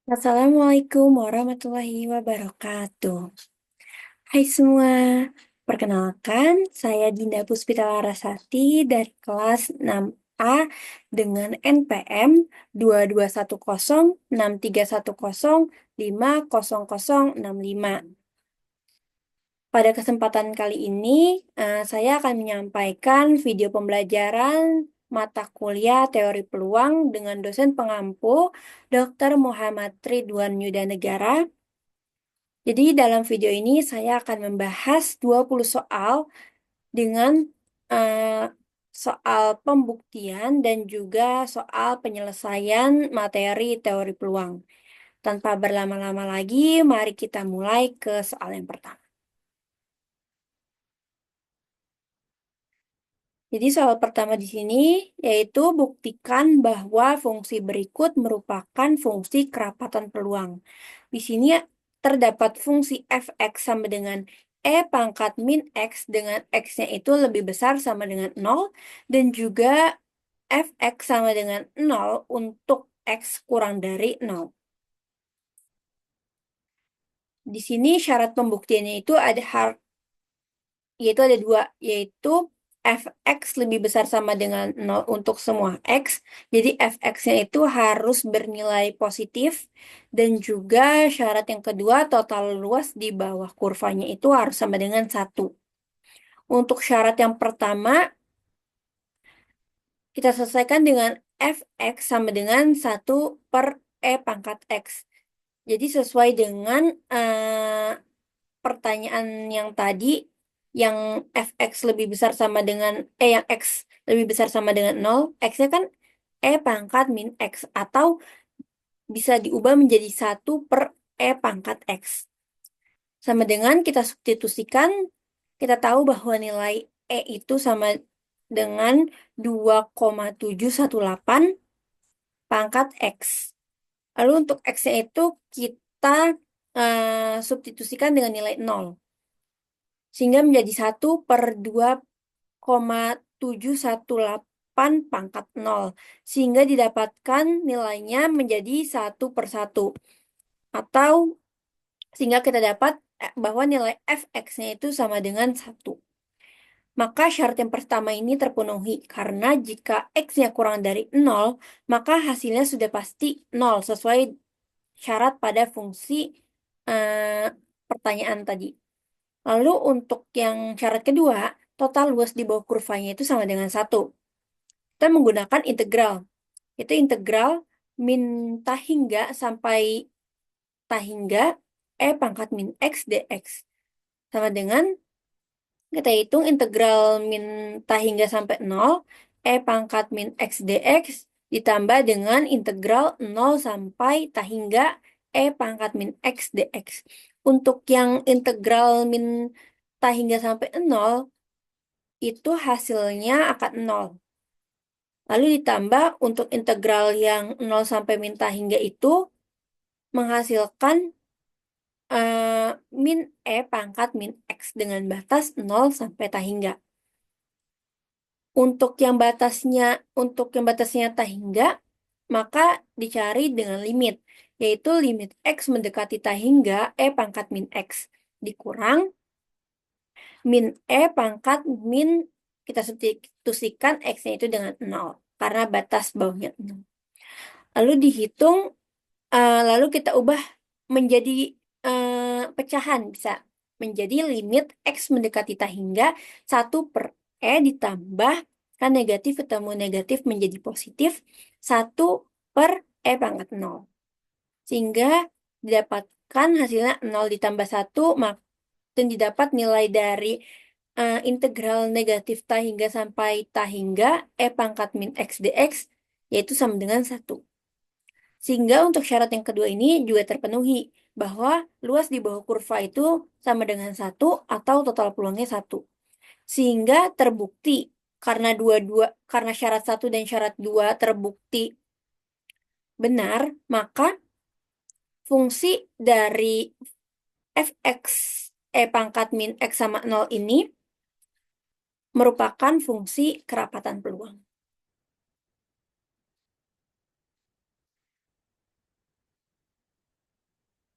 Assalamualaikum warahmatullahi wabarakatuh. Hai semua, perkenalkan saya Dinda Puspita Larasati dari kelas 6A dengan NPM 221063105065. Pada kesempatan kali ini, saya akan menyampaikan video pembelajaran mata kuliah teori peluang dengan dosen pengampu Dr. Muhammad Ridwan Yudanegara. Jadi dalam video ini saya akan membahas 20 soal dengan eh, soal pembuktian dan juga soal penyelesaian materi teori peluang. Tanpa berlama-lama lagi, mari kita mulai ke soal yang pertama. Jadi soal pertama di sini yaitu buktikan bahwa fungsi berikut merupakan fungsi kerapatan peluang. Di sini terdapat fungsi f(x) sama dengan e pangkat min x dengan x-nya itu lebih besar sama dengan 0 dan juga f(x) sama dengan 0 untuk x kurang dari 0. Di sini syarat pembuktiannya itu yaitu ada dua, yaitu f(x) lebih besar sama dengan 0 untuk semua x. Jadi f(x)-nya itu harus bernilai positif. Dan juga syarat yang kedua, total luas di bawah kurvanya itu harus sama dengan 1. Untuk syarat yang pertama, kita selesaikan dengan f(x) sama dengan 1 per e pangkat x. Jadi sesuai dengan pertanyaan yang tadi, yang f(x) lebih besar sama dengan yang x lebih besar sama dengan 0, x-nya kan e pangkat min x atau bisa diubah menjadi 1 per e pangkat x. Sama dengan kita substitusikan, kita tahu bahwa nilai e itu sama dengan 2,718 pangkat x. Lalu untuk x-nya itu kita substitusikan dengan nilai 0. Sehingga menjadi 1 per 2,718 pangkat 0. Sehingga didapatkan nilainya menjadi 1 per 1. Atau sehingga kita dapat bahwa nilai f(x)-nya itu sama dengan 1. Maka syarat yang pertama ini terpenuhi. Karena jika x-nya kurang dari 0, maka hasilnya sudah pasti 0 sesuai syarat pada fungsi pertanyaan tadi. Lalu untuk yang syarat kedua, total luas di bawah kurvanya itu sama dengan 1. Kita menggunakan integral. Itu integral min tahingga sampai tahingga e pangkat min x dx. Sama dengan kita hitung integral min tahingga sampai 0, e pangkat min x dx ditambah dengan integral 0 sampai tahingga e pangkat min x dx. Untuk yang integral min tahingga sampai 0, itu hasilnya akan 0. Lalu ditambah untuk integral yang 0 sampai min tahingga itu menghasilkan min e pangkat min x dengan batas 0 sampai tahingga. Untuk yang batasnya tahingga, maka dicari dengan limit, yaitu limit x mendekati tahingga e pangkat min x dikurang min e pangkat min, kita substitusikan x-nya itu dengan 0 karena batas bawahnya 0. Lalu dihitung, lalu kita ubah menjadi pecahan, bisa menjadi limit x mendekati tahingga 1 per e ditambah, kan negatif ketemu negatif menjadi positif, 1 per e pangkat 0. Sehingga didapatkan hasilnya 0 ditambah 1, dan didapat nilai dari integral negatif tahingga sampai tahingga e pangkat min x dx, yaitu sama dengan 1. Sehingga untuk syarat yang kedua ini juga terpenuhi, bahwa luas di bawah kurva itu sama dengan 1 atau total peluangnya 1. Sehingga terbukti karena syarat 1 dan syarat 2 terbukti benar, maka fungsi dari f(x) e pangkat min x sama 0 ini merupakan fungsi kerapatan peluang.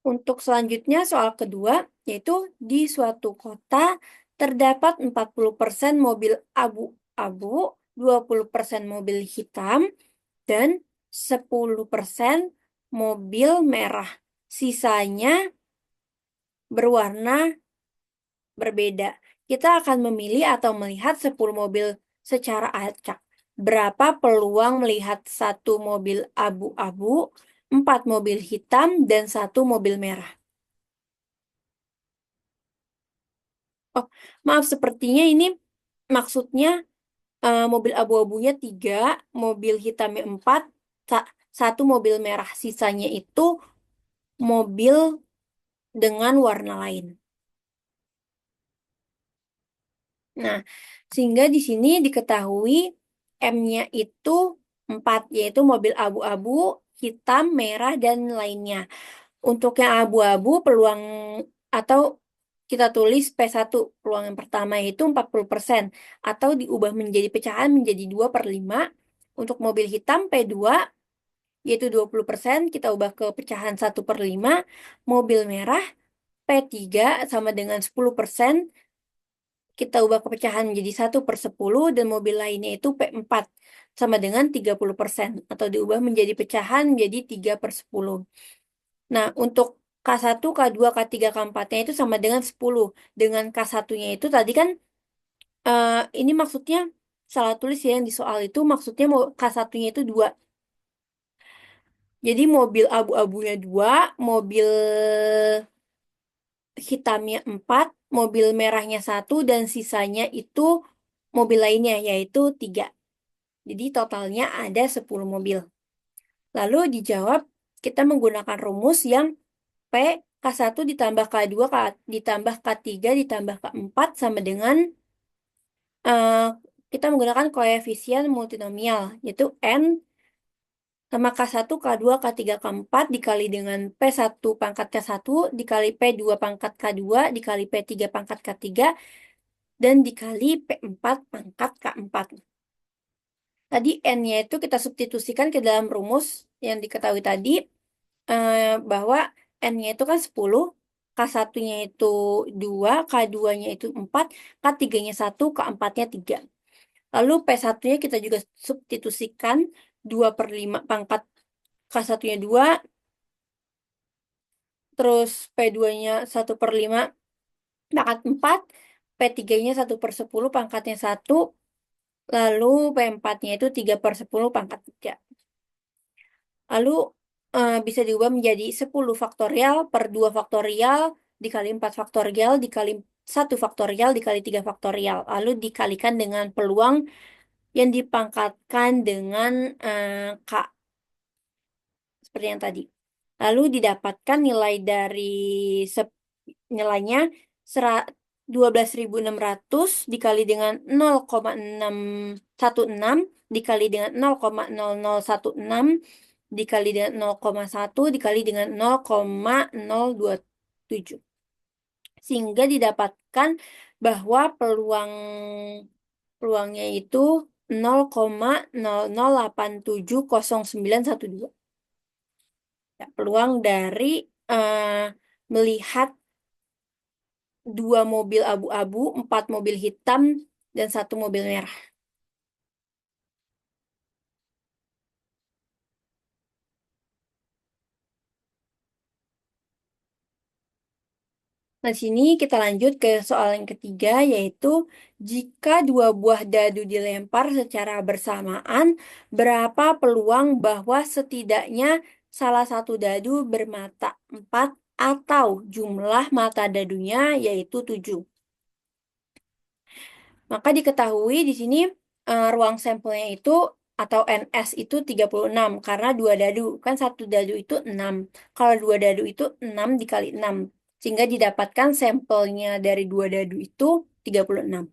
Untuk selanjutnya soal kedua, yaitu di suatu kota terdapat 40% mobil abu-abu, 20% mobil hitam, dan 10% mobil merah. Sisanya berwarna berbeda. Kita akan memilih atau melihat 10 mobil secara acak. Berapa peluang melihat satu mobil abu-abu, 4 mobil hitam, dan 1 mobil merah? Oh, maaf, sepertinya ini maksudnya mobil abu-abunya 3, mobil hitamnya 4, 1 mobil merah. Sisanya itu mobil dengan warna lain. Nah, sehingga di sini diketahui M-nya itu 4, yaitu mobil abu-abu, hitam, merah, dan lainnya. Untuk yang abu-abu, peluang atau kita tulis P1, peluang yang pertama yaitu 40%, atau diubah menjadi pecahan menjadi 2/5. Untuk mobil hitam P2, yaitu 20%, kita ubah ke pecahan 1/5. Mobil merah P3 sama dengan 10%, kita ubah ke pecahan menjadi 1/10, dan mobil lainnya itu P4 sama dengan 30%, atau diubah menjadi pecahan menjadi 3/10. Nah, untuk K1, K2, K3, K4-nya itu sama dengan 10. Dengan K1-nya itu tadi kan, ini maksudnya salah tulis ya, yang di soal itu maksudnya mau K1-nya itu 2. Jadi mobil abu-abunya 2, mobil hitamnya 4, mobil merahnya 1, dan sisanya itu mobil lainnya, yaitu 3. Jadi totalnya ada 10 mobil. Lalu dijawab, kita menggunakan rumus yang P, K1 ditambah K2, ditambah K3, ditambah K4 sama dengan, eh, kita menggunakan koefisien multinomial, yaitu N sama K1, K2, K3, K4 dikali dengan P1 pangkat K1, dikali P2 pangkat K2, dikali P3 pangkat K3, dan dikali P4 pangkat K4. Tadi N-nya itu kita substitusikan ke dalam rumus yang diketahui tadi, bahwa N-nya itu kan 10, K1-nya itu 2, K2-nya itu 4, K3-nya 1, K4-nya 3. Lalu P1-nya kita juga substitusikan 2/5 pangkat K1-nya 2, terus P2-nya 1/5 pangkat 4, P3-nya 1/10 pangkatnya 1, lalu P4-nya itu 3/10 pangkat 3. Lalu bisa diubah menjadi 10 faktorial per 2 faktorial dikali 4 faktorial dikali 1 faktorial dikali 3 faktorial. Lalu dikalikan dengan peluang yang dipangkatkan dengan K, seperti yang tadi. Lalu didapatkan nilai dari nilainya 12.600 dikali dengan 0,616 dikali dengan 0,0016 dikali dengan 0,1 dikali dengan 0,027. Sehingga didapatkan bahwa peluangnya itu 0,00870912. Ya, peluang dari melihat 2 mobil abu-abu, 4 mobil hitam, dan 1 mobil merah. Nah, sini kita lanjut ke soal yang ketiga, yaitu jika 2 buah dadu dilempar secara bersamaan, berapa peluang bahwa setidaknya salah satu dadu bermata 4 atau jumlah mata dadunya yaitu 7. Maka diketahui di sini ruang sampelnya itu atau NS itu 36 karena 2 dadu. Kan 1 dadu itu 6. Kalau 2 dadu itu 6 dikali 6. Sehingga didapatkan sampelnya dari 2 dadu itu 36.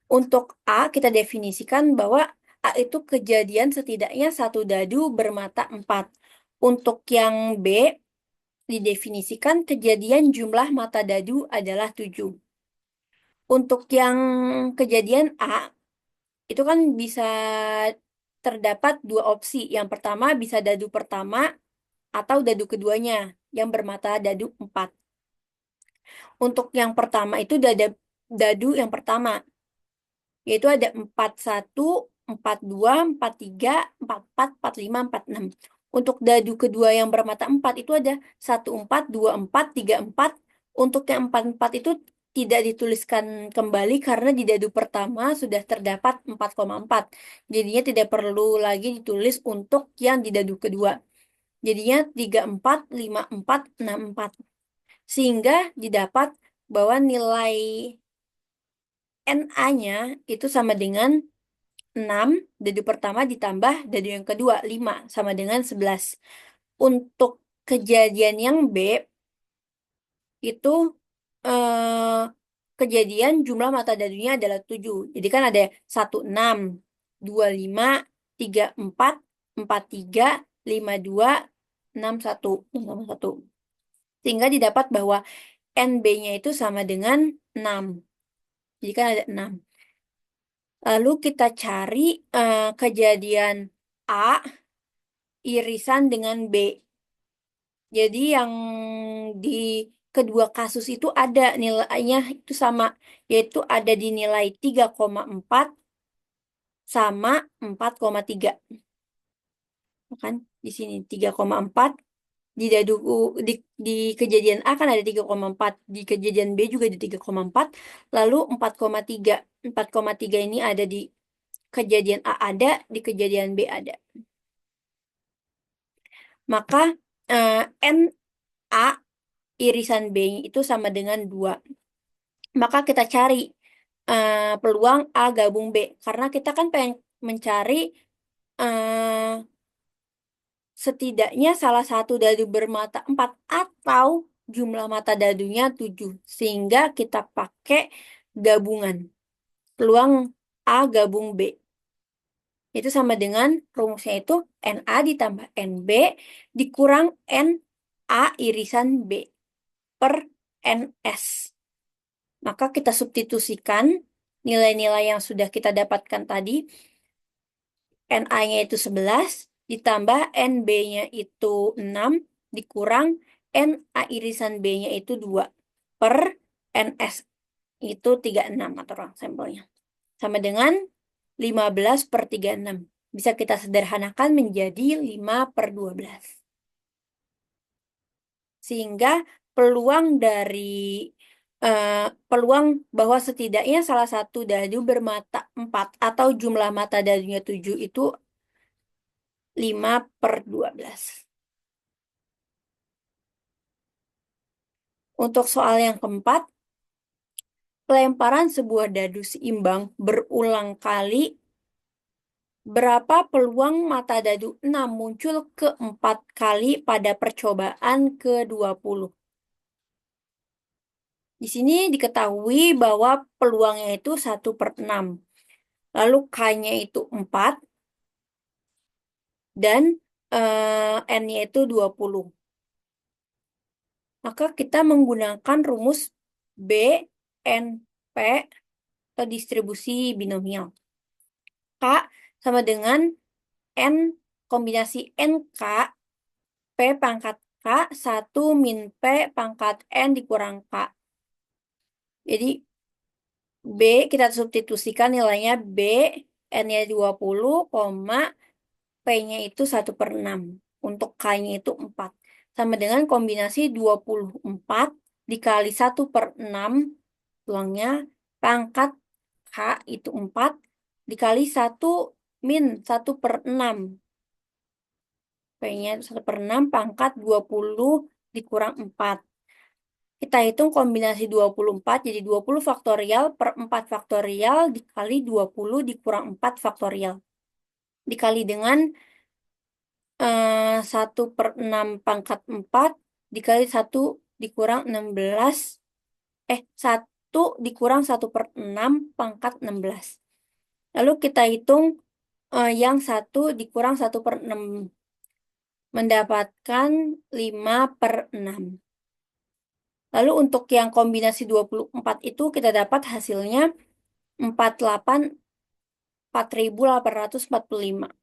Untuk A kita definisikan bahwa A itu kejadian setidaknya 1 dadu bermata 4. Untuk yang B didefinisikan kejadian jumlah mata dadu adalah 7. Untuk yang kejadian A, itu kan bisa terdapat 2 opsi. Yang pertama bisa dadu pertama atau dadu keduanya. yang bermata dadu 4. Untuk yang pertama itu dadu yang pertama, yaitu ada 41, 42, 43, 44, 45, 46. Untuk dadu kedua yang bermata 4 itu ada 14, 24, 34. Untuk yang 44 itu tidak dituliskan kembali karena di dadu pertama sudah terdapat 4,4. Jadinya tidak perlu lagi ditulis untuk yang di dadu kedua. Jadinya 34, 54, 64. Sehingga didapat bahwa nilai NA-nya itu sama dengan 6, dadu pertama ditambah dadu yang kedua, 5, sama dengan 11. Untuk kejadian yang B, itu eh, kejadian jumlah mata dadunya adalah 7. Jadi kan ada 16, 25, 34, 43, 52, 61, 1. Sehingga didapat bahwa NB-nya itu sama dengan 6. Jadi kan ada 6. Lalu kita cari kejadian A irisan dengan B. Jadi yang di kedua kasus itu ada nilainya itu sama, yaitu ada di nilai 3,4 sama 4,3. Kan di sini 3,4 di dadu di, di kejadian A kan ada 3,4, di kejadian B juga ada 3,4, lalu 4,3. 4,3 ini ada di kejadian A ada, di kejadian B ada. Maka NA irisan B itu sama dengan 2. Maka kita cari peluang A gabung B. Karena kita kan pengen mencari setidaknya salah satu dadu bermata 4 atau jumlah mata dadunya 7. Sehingga kita pakai gabungan. Peluang A gabung B. Itu sama dengan rumusnya itu NA ditambah NB dikurang NA irisan B per NS. Maka kita substitusikan nilai-nilai yang sudah kita dapatkan tadi. NA-nya itu 11, ditambah NB-nya itu 6, dikurang NA irisan B-nya itu 2, per NS itu 36 atau orang sampelnya. Sama dengan 15 per 36. Bisa kita sederhanakan menjadi 5 per 12. Sehingga peluang dari peluang bahwa setidaknya salah satu dadu bermata 4 atau jumlah mata dadunya 7 itu 5 per 12. Untuk soal yang keempat, pelemparan sebuah dadu seimbang berulang kali, berapa peluang mata dadu 6 muncul keempat kali pada percobaan ke-20? Di sini diketahui bahwa peluangnya itu 1 per 6. Lalu K-nya itu 4. Dan N-nya itu 20. Maka kita menggunakan rumus BNP atau distribusi binomial. K sama dengan N kombinasi NK P pangkat K 1 min P pangkat N dikurang K. Jadi B kita substitusikan nilainya B, N-nya 20, P-nya itu 1 per 6. Untuk K-nya itu 4. Sama dengan kombinasi 24 dikali 1 per 6. Peluangnya pangkat K itu 4. Dikali 1 min 1 per 6. P-nya 1 per 6 pangkat 20 dikurang 4. Kita hitung kombinasi 24 jadi 20 faktorial per 4 faktorial dikali 20 dikurang 4 faktorial. Dikali dengan 1 per 6 pangkat 4 dikali 1 dikurang 16. 1 dikurang 1 per 6 pangkat 16. Lalu kita hitung yang 1 dikurang 1 per 6. Mendapatkan 5 per 6. Lalu untuk yang kombinasi 24 itu kita dapat hasilnya 48.845.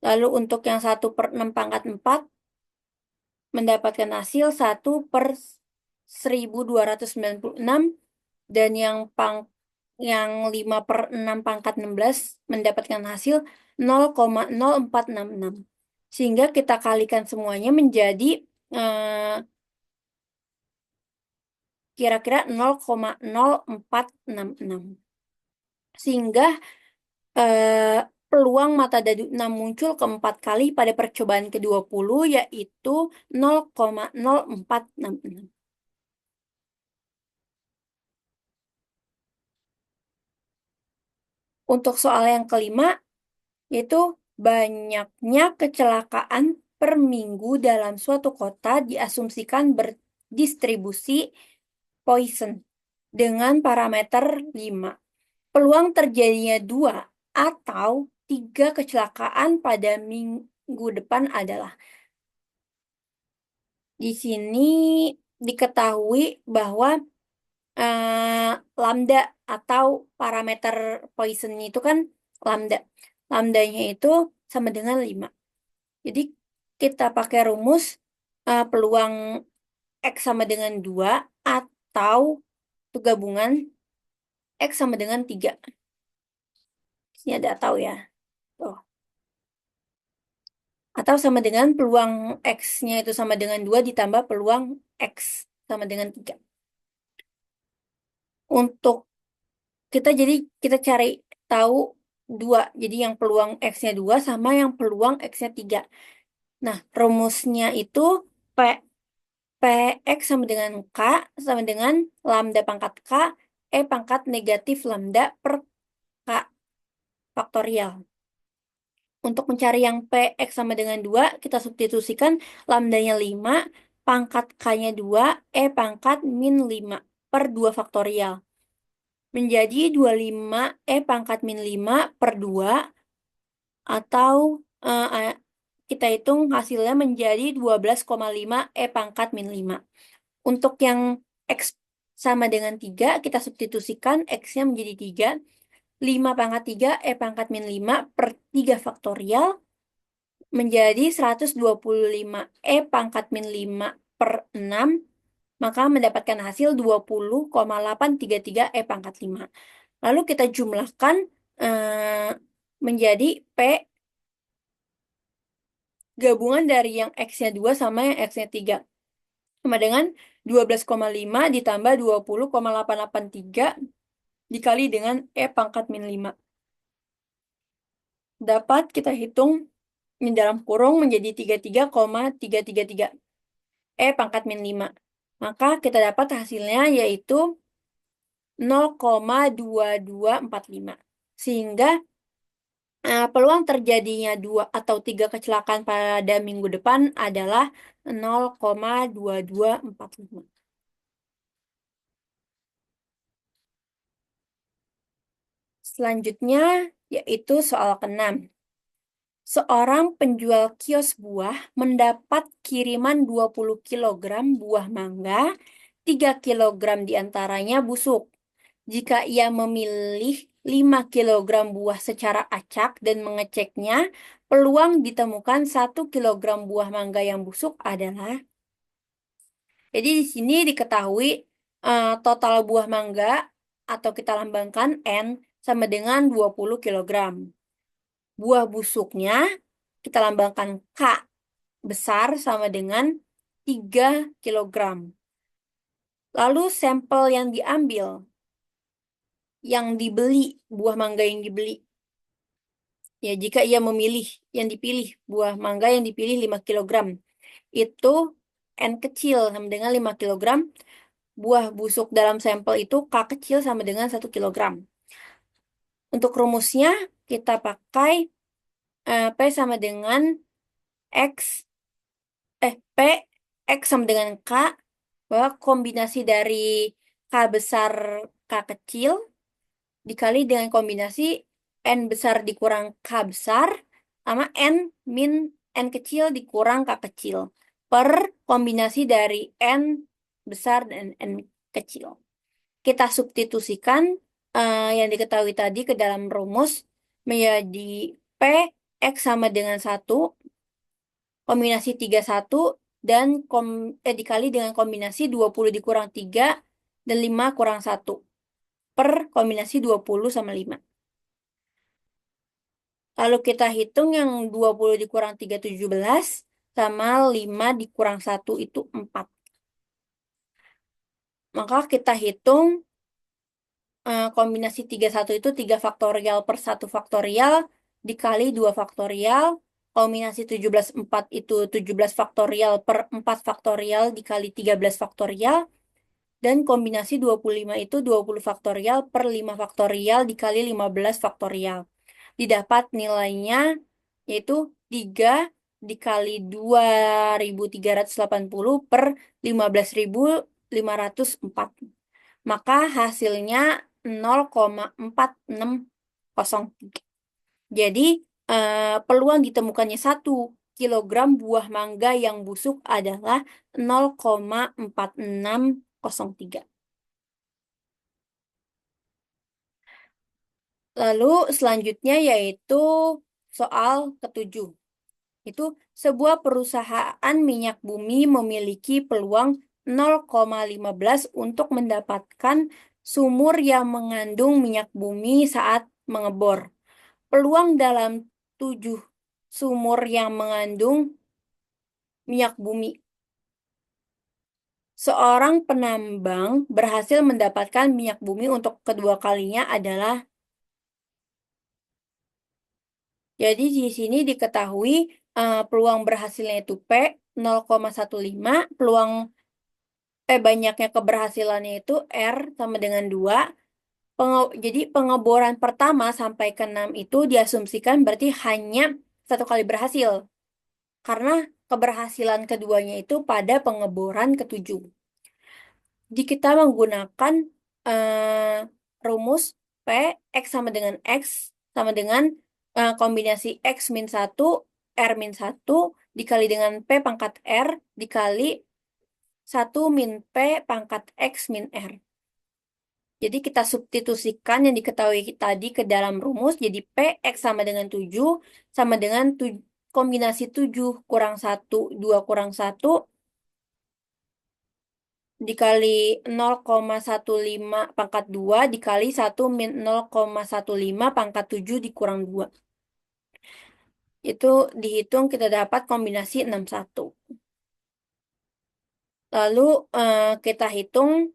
Lalu untuk yang 1 per 6 pangkat 4 mendapatkan hasil 1/1296 dan yang 5/6 pangkat 16 mendapatkan hasil 0,0466. Sehingga kita kalikan semuanya menjadi kira-kira 0,0466. Sehingga peluang mata dadu 6 muncul keempat kali pada percobaan ke-20 yaitu 0,0466. Untuk soal yang kelima, yaitu banyaknya kecelakaan per minggu dalam suatu kota diasumsikan berdistribusi Poisson dengan parameter 5. Peluang terjadinya 2 atau 3 kecelakaan pada minggu depan adalah. Di sini diketahui bahwa lambda atau parameter Poisson itu kan lambda. Lambdanya itu sama dengan 5. Jadi kita pakai rumus peluang X sama dengan 2 atau gabungan X sama dengan 3. Ini ada atau ya. Tuh. Atau sama dengan peluang X-nya itu sama dengan 2 ditambah peluang X sama dengan 3. Untuk kita cari tahu 2. Jadi yang peluang X-nya 2 sama yang peluang X-nya 3. Nah, rumusnya itu Px sama dengan K sama dengan lambda pangkat K pangkat negatif lambda per K faktorial. Untuk mencari yang Px sama dengan 2, kita substitusikan lambdanya 5, pangkat K-nya 2, pangkat min 5 per 2 faktorial. Menjadi 25 pangkat min 5 per 2, atau kita hitung hasilnya menjadi 12,5 pangkat min 5. Untuk yang X sama dengan 3, kita substitusikan X-nya menjadi 3. 5 pangkat 3 pangkat min 5 per 3 faktorial menjadi 125 pangkat min 5 per 6, maka mendapatkan hasil 20,833 pangkat 5. Lalu kita jumlahkan menjadi P gabungan dari yang X-nya 2 sama yang X-nya 3. Sama dengan 12,5 ditambah 20,883 dikali dengan pangkat min 5. Dapat kita hitung ini dalam kurung menjadi 33,333 pangkat min 5. Maka kita dapat hasilnya yaitu 0,2245. Sehingga peluang terjadinya 2 atau 3 kecelakaan pada minggu depan adalah 0,2245. Selanjutnya yaitu soal ke-6. Seorang penjual kios buah mendapat kiriman 20 kg buah mangga, 3 kg diantaranya busuk. Jika ia memilih 5 kg buah secara acak dan mengeceknya, peluang ditemukan 1 kg buah mangga yang busuk adalah. Jadi di sini diketahui total buah mangga atau kita lambangkan N sama dengan 20 kg. Buah busuknya kita lambangkan K besar sama dengan 3 kg. Lalu sampel yang diambil, yang dibeli, buah mangga yang dibeli. Ya, jika ia memilih, yang dipilih, buah mangga yang dipilih 5 kg. Itu N kecil sama dengan 5 kg. Buah busuk dalam sampel itu K kecil sama dengan 1 kg. Untuk rumusnya, kita pakai P sama dengan X, P, X sama dengan K, bahwa kombinasi dari K besar, K kecil, dikali dengan kombinasi N besar dikurang K besar, sama N min N kecil dikurang K kecil, per kombinasi dari N besar dan N kecil. Kita substitusikan yang diketahui tadi ke dalam rumus menjadi P, X sama dengan 1, kombinasi 31 dan dikali dengan kombinasi 20 dikurang 3 dan 5 kurang 1 per kombinasi 20 sama 5. Lalu kita hitung yang 20 dikurang 3, 17, sama 5 dikurang 1 itu 4. Maka kita hitung kombinasi 31 itu 3 faktorial per 1 faktorial dikali 2 faktorial. Kombinasi 17 4 itu 17 faktorial per 4 faktorial dikali 13 faktorial. Dan kombinasi 25 itu 20 faktorial per 5 faktorial dikali 15 faktorial. Didapat nilainya yaitu 3 dikali 2.380 per 15.504. Maka hasilnya 0,4603. Jadi peluang ditemukannya 1 kilogram buah mangga yang busuk adalah 0,4603. Lalu selanjutnya yaitu soal ketujuh. Itu sebuah perusahaan minyak bumi memiliki peluang 0,15 untuk mendapatkan sumur yang mengandung minyak bumi saat mengebor. Peluang dalam 7 sumur yang mengandung minyak bumi. Seorang penambang berhasil mendapatkan minyak bumi untuk kedua kalinya adalah. Jadi di sini diketahui peluang berhasilnya itu P 0,15, peluang banyaknya keberhasilannya itu R sama dengan 2. Jadi pengeboran pertama sampai ke 6 itu diasumsikan berarti hanya 1 kali berhasil. Karena keberhasilan keduanya itu pada pengeboran ketujuh. Jadi kita menggunakan eh, rumus P, X sama dengan X sama dengan kombinasi X min 1, R min 1 dikali dengan P pangkat R dikali 1 min P pangkat X min R. Jadi kita substitusikan yang diketahui tadi ke dalam rumus. Jadi P, X sama dengan 7 sama dengan kombinasi 7 kurang 1, 2 kurang 1 dikali 0,15 pangkat 2 dikali 1 min 0,15 pangkat 7 dikurang 2. Itu dihitung kita dapat kombinasi 61. Lalu kita hitung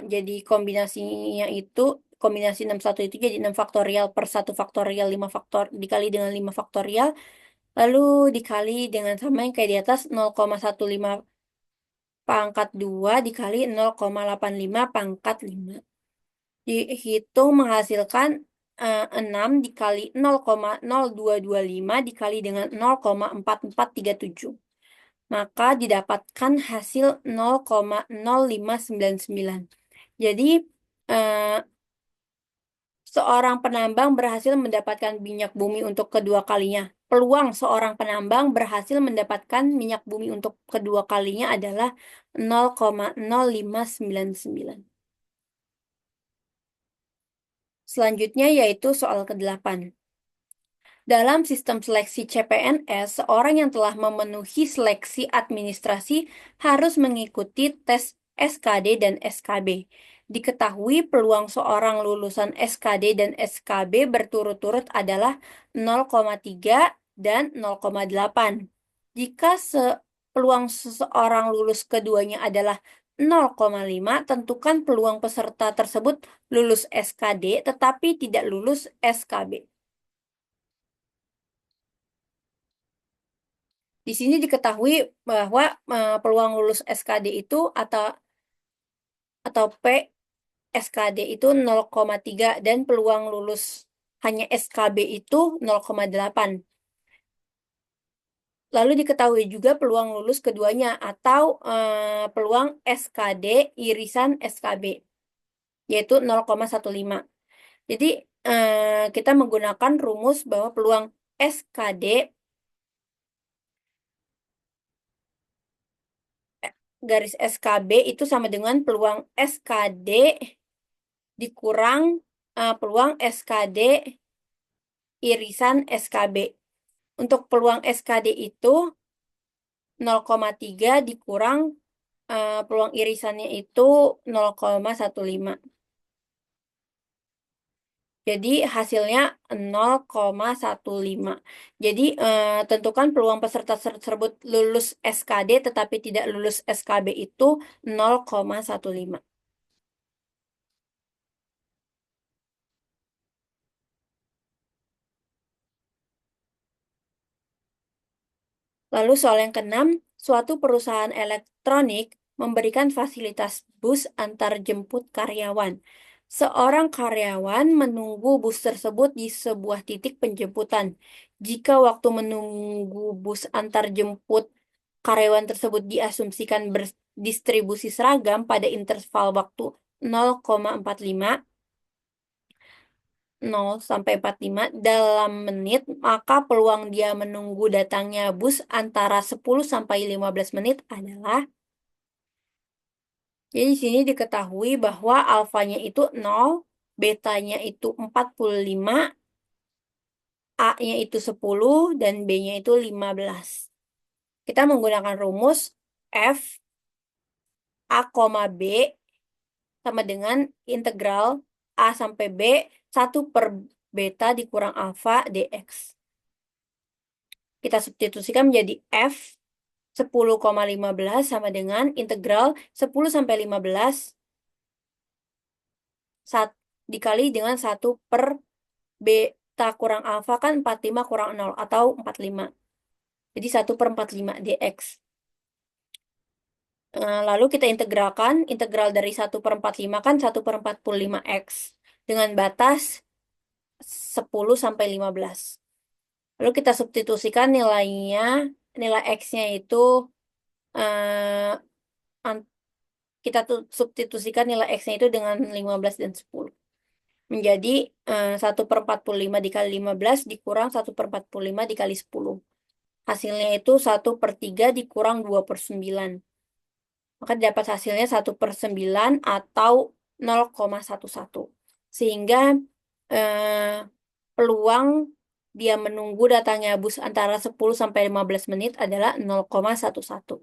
jadi kombinasinya itu kombinasi 61 itu jadi 6 faktorial per 1 faktorial 5 faktor dikali dengan 5 faktorial lalu dikali dengan sama yang kayak di atas 0,15 pangkat 2 dikali 0,85 pangkat 5. Dihitung menghasilkan 6 dikali 0,0225 dikali dengan 0,4437. Maka didapatkan hasil 0,0599. Jadi seorang penambang berhasil mendapatkan minyak bumi untuk kedua kalinya. Peluang seorang penambang berhasil mendapatkan minyak bumi untuk kedua kalinya adalah 0,0599. Selanjutnya yaitu soal ke-8. Dalam sistem seleksi CPNS, seorang yang telah memenuhi seleksi administrasi harus mengikuti tes SKD dan SKB. Diketahui peluang seorang lulusan SKD dan SKB berturut-turut adalah 0,3 dan 0,8. Jika peluang seseorang lulus keduanya adalah 0,5, tentukan peluang peserta tersebut lulus SKD tetapi tidak lulus SKB. Di sini diketahui bahwa peluang lulus SKD itu atau P SKD itu 0,3 dan peluang lulus hanya SKB itu 0,8. Lalu diketahui juga peluang lulus keduanya atau peluang SKD irisan SKB yaitu 0,15. Jadi kita menggunakan rumus bahwa peluang SKD garis SKB itu sama dengan peluang SKD dikurang peluang SKD irisan SKB. Untuk peluang SKD itu 0,3 dikurang peluang irisannya itu 0,15. Jadi hasilnya 0,15. Jadi tentukan peluang peserta tersebut lulus SKD tetapi tidak lulus SKB itu 0,15. Lalu soal yang keenam, suatu perusahaan elektronik memberikan fasilitas bus antar jemput karyawan. Seorang karyawan menunggu bus tersebut di sebuah titik penjemputan. Jika waktu menunggu bus antar jemput karyawan tersebut diasumsikan berdistribusi seragam pada interval waktu 0,45 sampai 45 dalam menit, maka peluang dia menunggu datangnya bus antara 10 sampai 15 menit adalah. Jadi di sini diketahui bahwa alfanya itu 0, betanya itu 45, A-nya itu 10, dan B-nya itu 15. Kita menggunakan rumus F A, B sama dengan integral A sampai B 1 per beta dikurang alfa dx. Kita substitusikan menjadi F 10,15 sama dengan integral 10 sampai 15 dikali dengan 1 per beta kurang alfa kan 45 kurang 0 atau 45. Jadi 1 per 45 dx. Lalu kita integralkan, integral dari 1 per 45 kan 1 per 45x dengan batas 10 sampai 15. Lalu kita substitusikan nilai x-nya itu eh, kita substitusikan nilai x-nya itu dengan 15 dan 10. Menjadi 1 per 45 dikali 15 dikurang 1 per 45 dikali 10. Hasilnya itu 1 per 3 dikurang 2 per 9. Maka dapat hasilnya 1 per 9 atau 0,11. Sehingga peluang dia menunggu datangnya bus antara 10 sampai 15 menit adalah 0,11.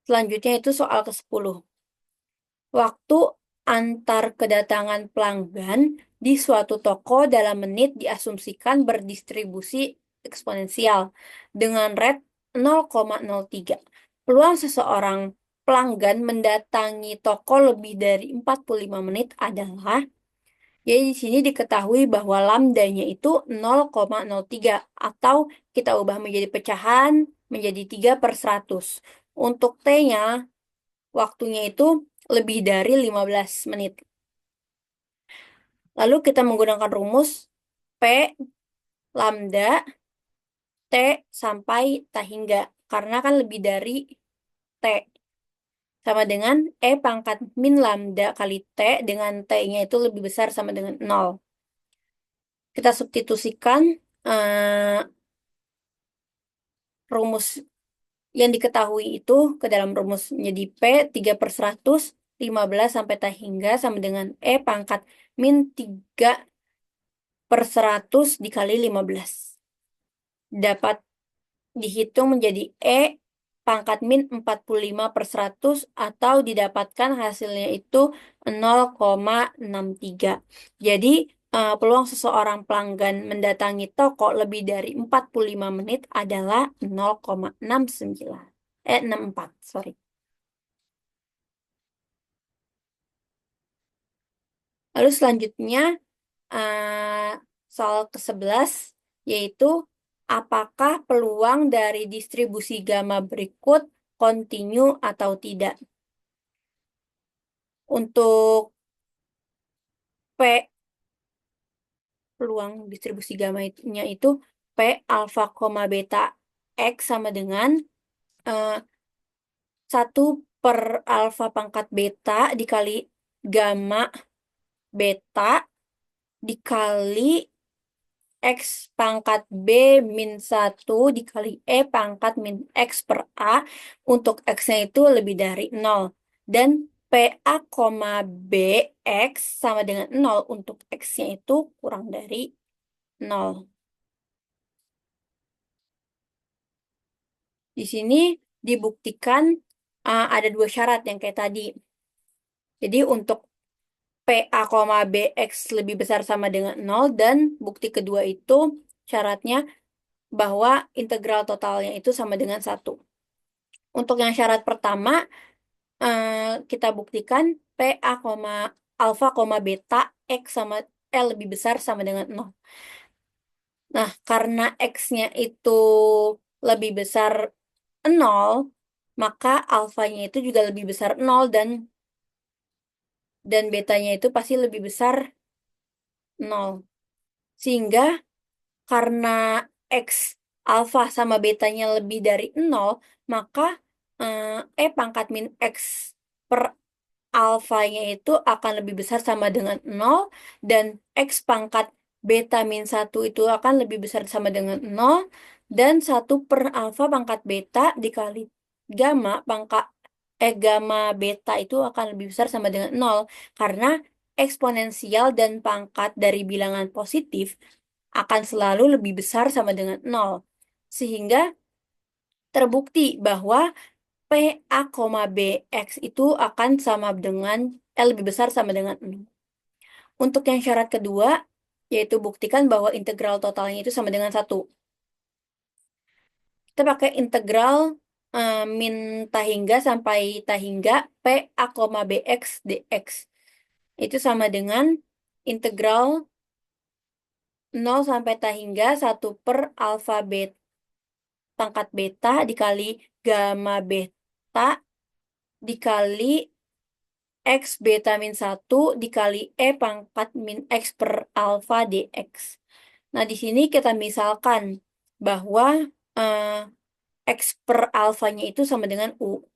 Selanjutnya itu soal ke-10. Waktu antar kedatangan pelanggan di suatu toko dalam menit diasumsikan berdistribusi eksponensial dengan rate 0,03. Peluang seseorang pelanggan mendatangi toko lebih dari 45 menit adalah. Jadi di sini diketahui bahwa lambdanya itu 0,03 atau kita ubah menjadi pecahan menjadi 3 per 100. Untuk T-nya waktunya itu lebih dari 15 menit. Lalu kita menggunakan rumus P lambda T sampai T hingga. Karena kan lebih dari T. Sama dengan E pangkat min lambda kali T dengan T-nya itu lebih besar sama dengan 0. Kita substitusikan rumus yang diketahui itu ke dalam rumus menjadi P 3 per 100, 15 sampai T hingga sama dengan E pangkat min 3 per 100 dikali 15. Dapat dihitung menjadi E pangkat min 45 per 100 atau didapatkan hasilnya itu 0,63. Jadi peluang seseorang pelanggan mendatangi toko lebih dari 45 menit adalah 0,69. 64, sorry. Lalu selanjutnya soal ke-11 yaitu apakah peluang dari distribusi gamma berikut kontinu atau tidak. Untuk P peluang distribusi gamma-nya itu P alfa, beta X sama dengan 1 per alfa pangkat beta dikali gamma beta dikali X pangkat B min 1 dikali E pangkat min X per A untuk X-nya itu lebih dari 0. Dan PA, BX sama dengan 0 untuk X-nya itu kurang dari 0. Di sini dibuktikan ada dua syarat yang kayak tadi. Jadi untuk PA, BX lebih besar sama dengan 0 dan bukti kedua itu syaratnya bahwa integral totalnya itu sama dengan 1. Untuk yang syarat pertama, kita buktikan PA, alfa, beta, X sama lebih besar sama dengan 0. Nah, karena X-nya itu lebih besar 0, maka alfanya itu juga lebih besar 0 dan betanya itu pasti lebih besar 0. Sehingga karena X alfa sama betanya lebih dari 0, maka pangkat min X per alfanya itu akan lebih besar sama dengan 0 dan X pangkat beta min 1 itu akan lebih besar sama dengan 0 dan 1 per alfa pangkat beta dikali gamma gamma beta itu akan lebih besar sama dengan 0 karena eksponensial dan pangkat dari bilangan positif akan selalu lebih besar sama dengan 0. Sehingga terbukti bahwa PA, BX itu akan sama dengan lebih besar sama dengan 0. Untuk yang syarat kedua, yaitu buktikan bahwa integral totalnya itu sama dengan 1. Kita pakai integral min tahingga sampai tahingga PA, BX dx. Itu sama dengan integral 0 sampai tahingga 1 per alfa pangkat beta dikali gamma beta dikali X beta min 1 dikali pangkat min X per alfa dx. Nah, di sini kita misalkan bahwa X per alfanya itu sama dengan U.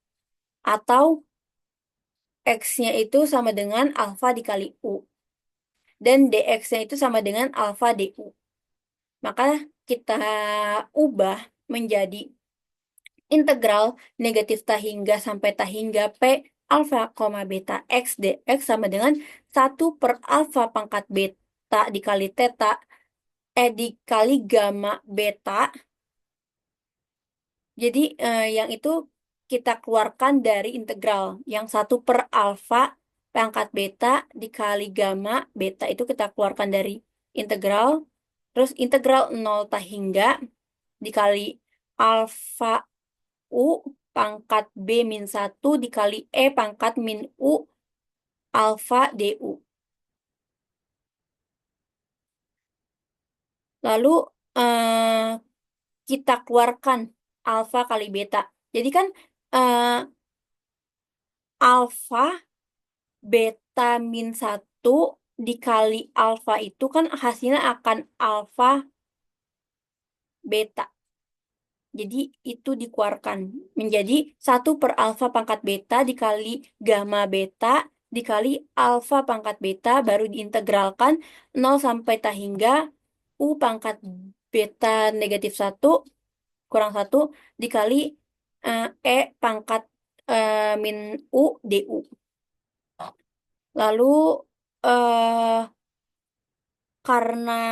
Atau X-nya itu sama dengan alfa dikali U. Dan dx-nya itu sama dengan alfa du. Maka kita ubah menjadi integral negatif tahingga sampai tahingga P alfa, beta X dx sama dengan 1 per alfa pangkat beta dikali theta, dikali gamma beta. Jadi yang itu kita keluarkan dari integral. Yang 1 per alfa pangkat beta dikali gamma beta itu kita keluarkan dari integral. Terus integral 0 tahingga dikali alfa U pangkat B min 1 dikali pangkat min U alfa du. Lalu kita keluarkan alfa kali beta. Jadi kan eh, alfa beta min 1 dikali alfa itu kan hasilnya akan alfa beta. Jadi itu dikeluarkan menjadi 1 per alfa pangkat beta dikali gamma beta dikali alfa pangkat beta baru diintegralkan 0 sampai tahingga U pangkat beta negatif 1 kurang 1 dikali pangkat min U du. Lalu eh, karena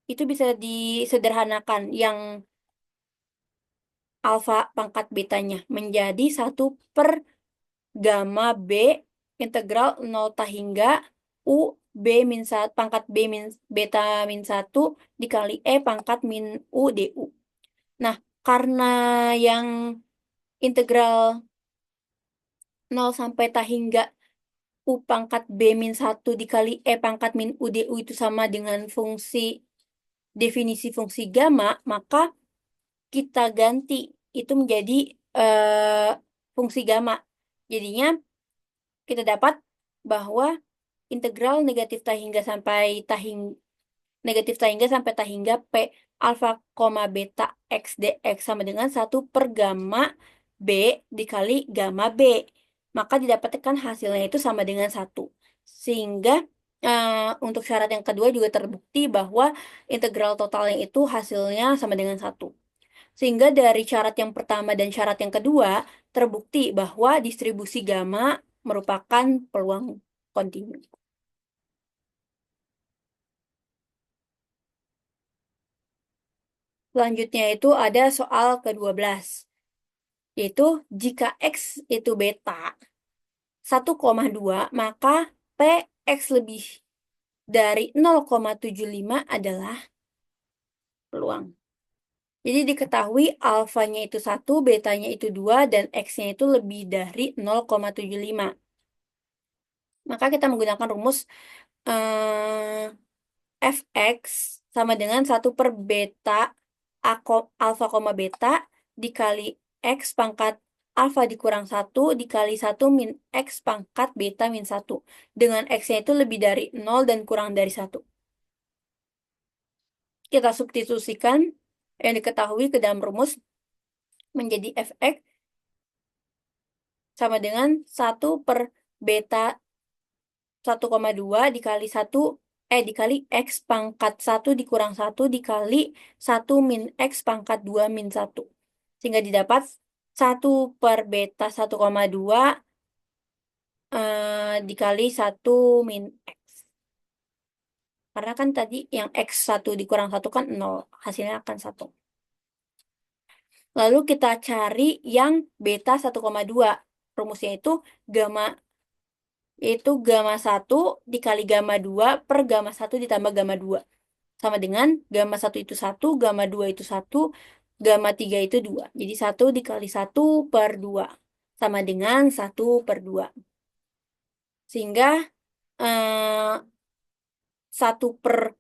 itu bisa disederhanakan yang alfa pangkat betanya menjadi 1 per gamma B integral 0 tahingga U B min 1 pangkat B min beta min 1 dikali pangkat min U du. Nah, karena yang integral 0 sampai tahingga U pangkat B min 1 dikali pangkat min U du itu sama dengan definisi fungsi gamma, maka kita ganti itu menjadi fungsi gamma. Jadinya kita dapat bahwa integral negatif tahingga sampai tahingga P alfa, beta X dx sama dengan 1 per gamma B dikali gamma B. Maka didapatkan hasilnya itu sama dengan 1. Sehingga untuk syarat yang kedua juga terbukti bahwa integral totalnya itu hasilnya sama dengan 1. Sehingga dari syarat yang pertama dan syarat yang kedua terbukti bahwa distribusi gamma merupakan peluang kontinu. Selanjutnya itu ada soal ke-12, yaitu jika X itu beta 1,2, maka Px lebih dari 0,75 adalah peluang. Jadi diketahui alfanya itu 1, betanya itu 2, dan X-nya itu lebih dari 0,75. Maka kita menggunakan rumus Fx sama dengan 1 per beta alfa, beta dikali X pangkat alfa dikurang 1 dikali 1 min X pangkat beta min 1. Dengan X-nya itu lebih dari 0 dan kurang dari 1. Kita substitusikan yang diketahui ke dalam rumus menjadi Fx sama dengan 1 per beta 1,2 dikali 1 dikali X pangkat 1 dikurang 1 dikali 1 min X pangkat 2 min 1. Sehingga didapat 1 per beta 1,2 dikali 1 min X. Karena kan tadi yang X1 dikurang 1 kan 0. Hasilnya akan 1. Lalu kita cari yang beta 1,2. Rumusnya itu gamma 1 dikali gamma 2 per gamma 1 ditambah gamma 2. Sama dengan gamma 1 itu 1, gamma 2 itu 1, gamma 3 itu 2. Jadi 1 dikali 1 per 2. Sama dengan 1 per 2. Sehingga 1 per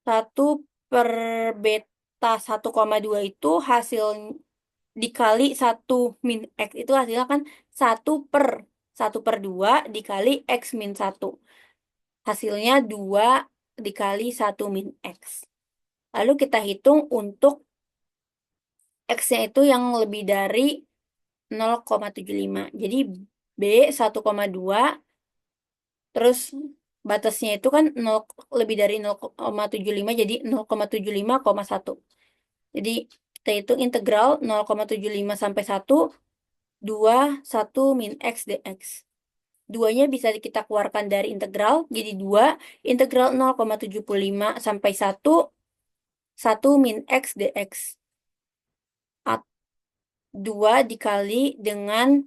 1 per beta 1,2 itu hasil dikali 1 min X itu hasilnya kan 1 per 2 dikali X min 1. Hasilnya 2 dikali 1 min X. Lalu kita hitung untuk X-nya itu yang lebih dari 0,75. Jadi B 1,2, terus batasnya itu kan 0, lebih dari 0,75, jadi 0,75,1. Jadi kita hitung integral 0,75 sampai 1, 2, 1 min X dx. Duanya bisa kita keluarkan dari integral, jadi 2, integral 0,75 sampai 1, 1 min X dx. 2 dikali dengan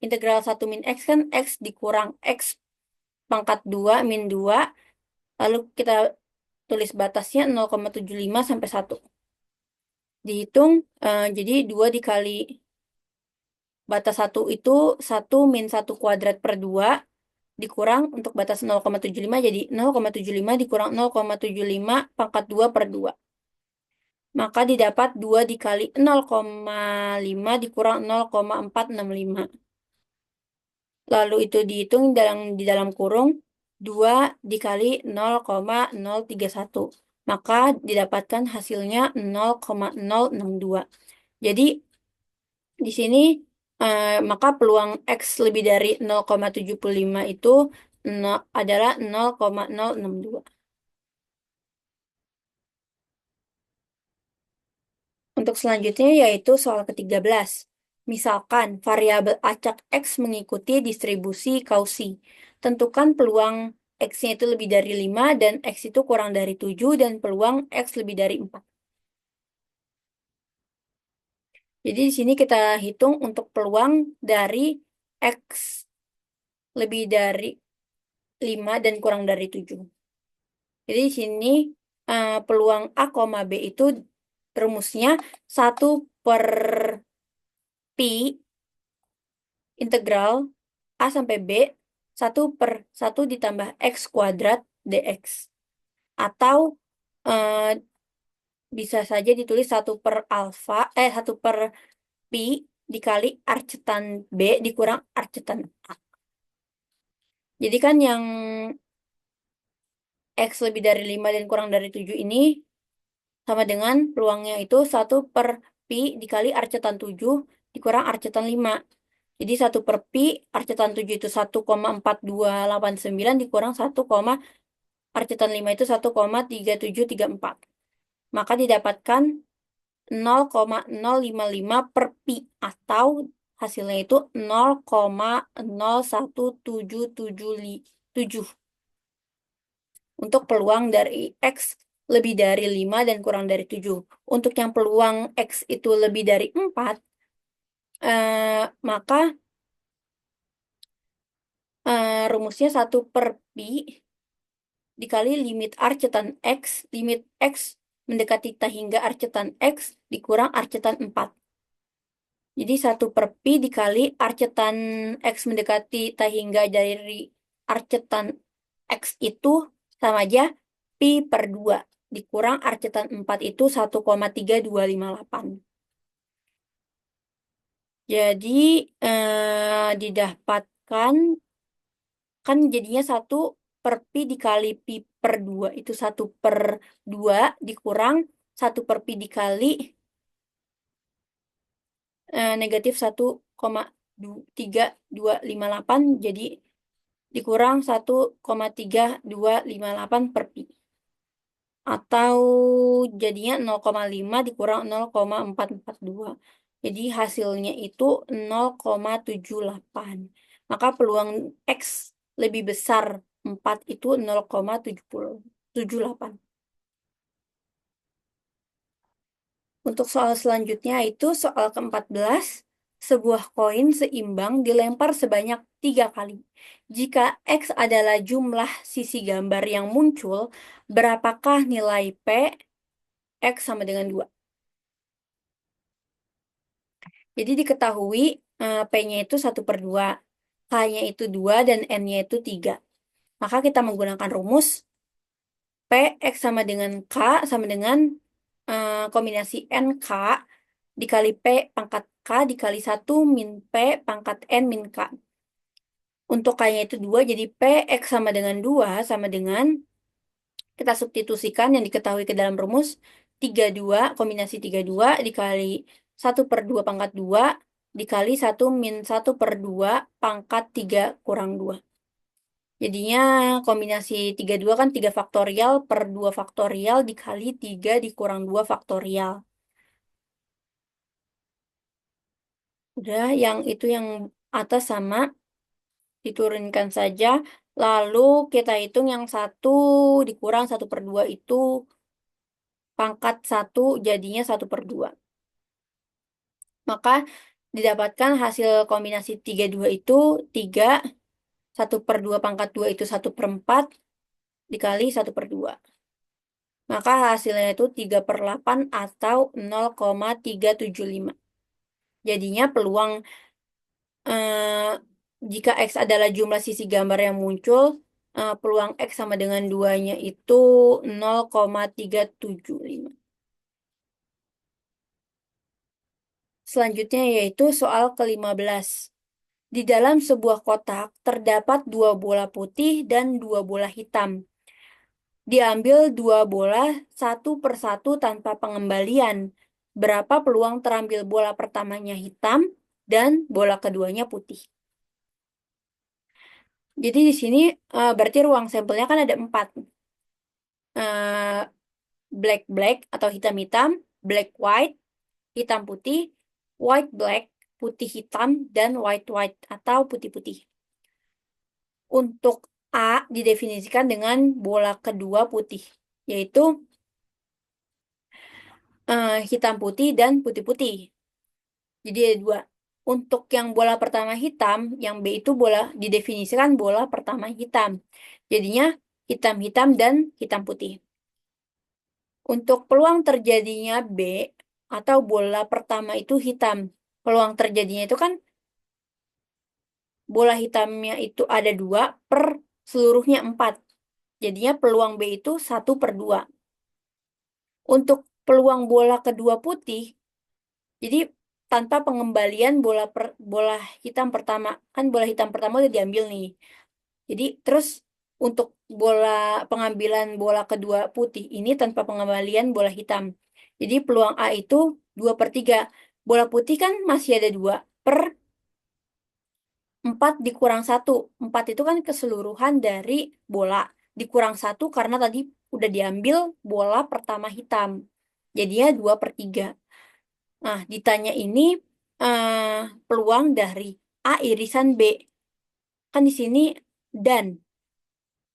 integral 1 min X kan X dikurang X pangkat 2 min 2. Lalu kita tulis batasnya 0,75 sampai 1. Dihitung, jadi 2 dikali batas 1 itu 1 min 1 kuadrat per 2. Dikurang untuk batas 0,75 jadi 0,75 dikurang 0,75 pangkat 2 per 2. Maka didapat 2 dikali 0,5 dikurang 0,465. Lalu itu dihitung di dalam kurung 2 dikali 0,031. Maka didapatkan hasilnya 0,062. Jadi di sini maka peluang X lebih dari 0,75 itu adalah 0,062. Untuk selanjutnya yaitu soal ke-13. Misalkan variabel acak X mengikuti distribusi Cauchy. Tentukan peluang X-nya itu lebih dari 5 dan X itu kurang dari 7 dan peluang X lebih dari 4. Jadi di sini kita hitung untuk peluang dari X lebih dari 5 dan kurang dari 7. Jadi di sini peluang A, B itu rumusnya 1 per Pi integral A sampai B 1 per 1 ditambah X kuadrat dx. Atau bisa saja ditulis 1 per alfa, 1 per Pi dikali arcetan B dikurang arcetan A. Jadi kan yang X lebih dari 5 dan kurang dari 7 ini sama dengan peluangnya itu 1 per Pi dikali arcetan 7 dikurang arcetan 5. Jadi 1 per Pi arcetan 7 itu 1,4289 dikurang 1, arcetan 5 itu 1,3734. Maka didapatkan 0,055 per Pi atau hasilnya itu 0,01777 untuk peluang dari X lebih dari 5 dan kurang dari 7. Untuk yang peluang X itu lebih dari 4, maka rumusnya 1 per pi dikali limit arcetan X, limit X mendekati ta hingga arcetan X dikurang arcetan 4. Jadi 1 per pi dikali arcetan X mendekati ta hingga dari arcetan X itu sama aja pi per 2. Dikurang arcetan 4 itu 1,3258. Jadi didapatkan kan jadinya 1 per pi dikali pi per 2 itu 1 per 2 dikurang 1 per pi dikali negatif 1,3258 jadi dikurang 1,3258 per pi. Atau jadinya 0,5 dikurang 0,442. Jadi hasilnya itu 0,78. Maka peluang X lebih besar 4 itu 0,78. Untuk soal selanjutnya itu soal ke-14. Sebuah koin seimbang dilempar sebanyak 3 kali. Jika X adalah jumlah sisi gambar yang muncul, berapakah nilai P? X sama dengan 2. Jadi diketahui P-nya itu 1 per 2. K-nya itu 2 dan N-nya itu 3. Maka kita menggunakan rumus P, X sama dengan K sama dengan kombinasi NK dikali P pangkat K dikali 1 min P pangkat N min K. Untuk K-nya itu 2, jadi P X sama dengan 2 sama dengan, kita substitusikan yang diketahui ke dalam rumus, 32, kombinasi 32 dikali 1 per 2 pangkat 2 dikali 1 min 1 per 2 pangkat 3 kurang 2. Jadinya kombinasi 32 kan 3 faktorial per 2 faktorial dikali 3 dikurang 2 faktorial. Udah, yang itu yang atas sama, diturunkan saja. Lalu kita hitung yang 1 dikurang 1 per 2 itu pangkat 1 jadinya 1 per 2. Maka didapatkan hasil kombinasi 32 itu 3, 1 per 2 pangkat 2 itu 1 per 4 dikali 1 per 2. Maka hasilnya itu 3 per 8 atau 0,375. Jadinya peluang jika X adalah jumlah sisi gambar yang muncul, peluang X sama dengan 2-nya itu 0,375. Selanjutnya yaitu soal ke-15. Di dalam sebuah kotak terdapat 2 bola putih dan 2 bola hitam. Diambil 2 bola satu per satu tanpa pengembalian. Berapa peluang terambil bola pertamanya hitam dan bola keduanya putih? Jadi di sini berarti ruang sampelnya kan ada 4. Black-black atau hitam-hitam, black-white, hitam-putih, white-black, putih-hitam, dan white-white atau putih-putih. Untuk A didefinisikan dengan bola kedua putih, yaitu hitam putih dan putih-putih. Jadi ada 2. Untuk yang bola pertama hitam, yang B itu bola didefinisikan bola pertama hitam. Jadinya hitam-hitam dan hitam putih. Untuk peluang terjadinya B atau bola pertama itu hitam. Peluang terjadinya itu kan bola hitamnya itu ada 2 per seluruhnya 4. Jadinya peluang B itu 1 per 2. Untuk peluang bola kedua putih, jadi tanpa pengembalian bola hitam pertama, kan bola hitam pertama udah diambil nih. Jadi terus untuk pengambilan bola kedua putih ini tanpa pengembalian bola hitam. Jadi peluang A itu 2 per 3. Bola putih kan masih ada 2 per 4 dikurang 1. 4 itu kan keseluruhan dari bola. Dikurang 1 karena tadi udah diambil bola pertama hitam. Jadinya 2 per 3. Nah, ditanya ini peluang dari A irisan B. Kan di sini dan.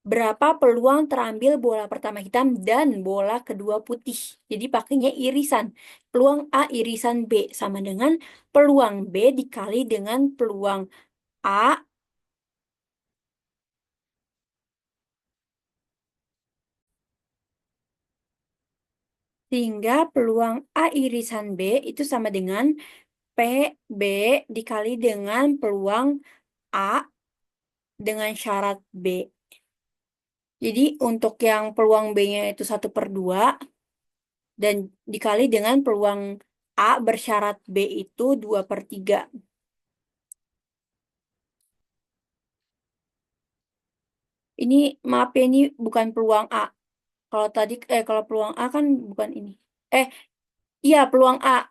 berapa peluang terambil bola pertama hitam dan bola kedua putih. Jadi pakainya irisan. Peluang A irisan B sama dengan peluang B dikali dengan peluang A, sehingga peluang A irisan B itu sama dengan PB dikali dengan peluang A dengan syarat B. Jadi untuk yang peluang B-nya itu 1/2 dan dikali dengan peluang A bersyarat B itu 2/3. Ini maaf ya, ini bukan peluang A. Kalau peluang A kan bukan ini. Eh, iya peluang A.